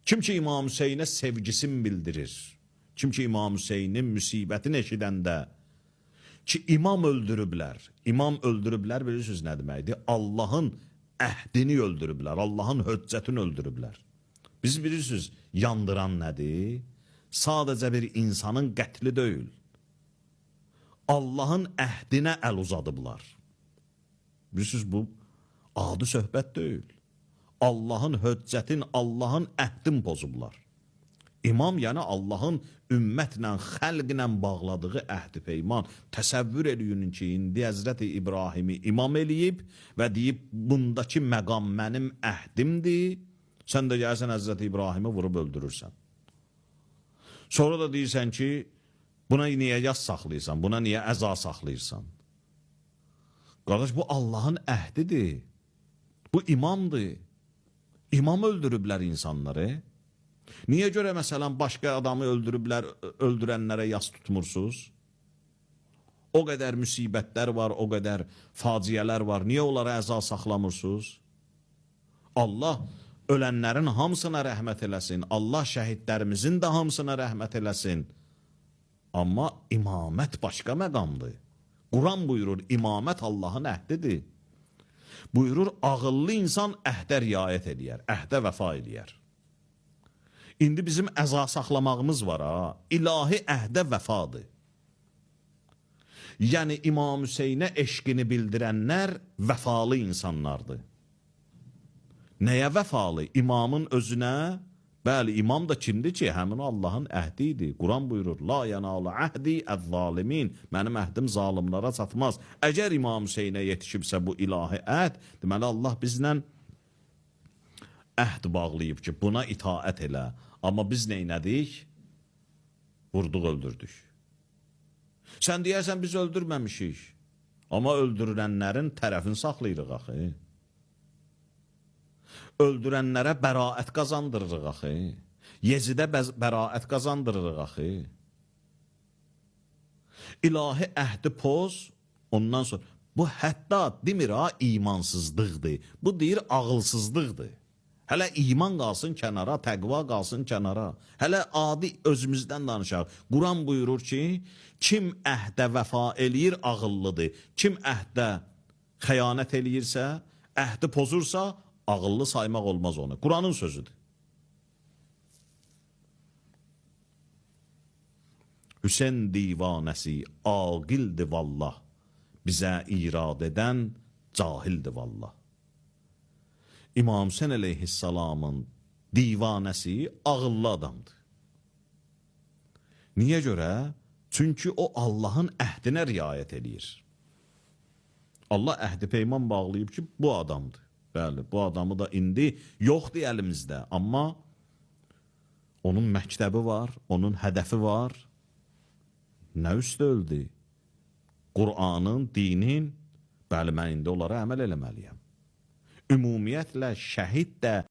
Kim ki İmam Hüseynə sevgisini bildirir, kim ki İmam Hüseynin müsibətini eşidəndə ki imam öldürüblər, bilirsiniz nə deməkdir? Allahın əhdini öldürüblər, Allahın höccətini öldürüblər. Biz bilirsiniz, yandıran nədir? Sadəcə bir insanın qətli deyil. Allahın əhdinə əl uzadıblar. Bilirsiniz, bu adi söhbət deyil. Allahın höccətin, Allahın əhdin pozublar. İmam, yəni Allahın ümmətlə, xəlqlə bağladığı əhd-i peyman. Təsəvvür eləyin ki, indi Həzrəti İbrahimi imam eləyib və deyib, bundakı məqam mənim əhdimdir. Sən də gəlsən Həzrəti İbrahimi vurub öldürürsən. Sonra da deyirsən ki, buna niyə yas saxlayırsan, buna niyə əza saxlayırsan? Qardaş, bu Allahın əhdidir. Bu imamdır. İmam öldürüblər insanları. Niyə görə məsələn başqa adamı öldürüblər, öldürənlərə yas tutmursunuz? O qədər müsibətlər var, o qədər faciələr var. Niyə onlara əza saxlamırsınız? Allah ölənlərin hamısına rəhmət eləsin. Allah şəhidlərimizin də hamısına rəhmət eləsin. Amma imamət başqa məqamdır. Quran buyurur, imamət Allahın əhdidir. Buyurur, ağıllı insan əhdə riayət eləyər, əhdə vəfa eləyər. İndi bizim əza saxlamağımız var ha, ilahi əhdə vəfadır. Yəni İmam Hüseynə eşqini bildirənlər vəfalı insanlardır. Nəyə vəfalı? İmamın özünə, bəli, imam da kimdir ki, həmin Allahın əhdidir. Quran buyurur, la yanalı əhdi əz-zalimin, mənim əhdim zalimlara çatmaz. Əgər İmam Hüseynə yetişibsə bu ilahi əhd, deməli Allah bizlə əhd bağlayıb ki, buna itaət elə. Amma biz neynədik? Vurduq, öldürdük. Sən deyərsən, biz öldürməmişik. Amma öldürülənlərin tərəfini saxlayırıq axı. Öldürənlərə bəraət qazandırırıq axı. Yezidə bəraət qazandırırıq axı. İlahi əhdi poz, ondan sonra, bu hətta demir ha, imansızlıqdır. Bu deyir, ağılsızlıqdır. Hələ iman qalsın kənara, təqva qalsın kənara. Hələ adi özümüzdən danışaq. Quran buyurur ki, kim əhdə vəfa eləyir, ağıllıdır. Kim əhdə xəyanət eləyirsə, əhdi pozursa, ağıllı saymaq olmaz onu. Quranın sözüdür. Hüseyn divanəsi aqildir vallah, bizə irad edən cahildir vallah. İmam Hüseyn əleyhissalamın divanəsi ağıllı adamdır. Niyə görə? Çünki o Allahın əhdinə riayət eləyir. Allah əhdi peyman bağlayıb ki, bu adamdır. Bəli, bu adamı da indi yoxdur əlimizdə. Amma onun məktəbi var, onun hədəfi var. Nə üstə öldü? Qur'anın, dinin, bəli, mən indi onlara əməl eləməliyəm. Ümumiyyətlə şəhid də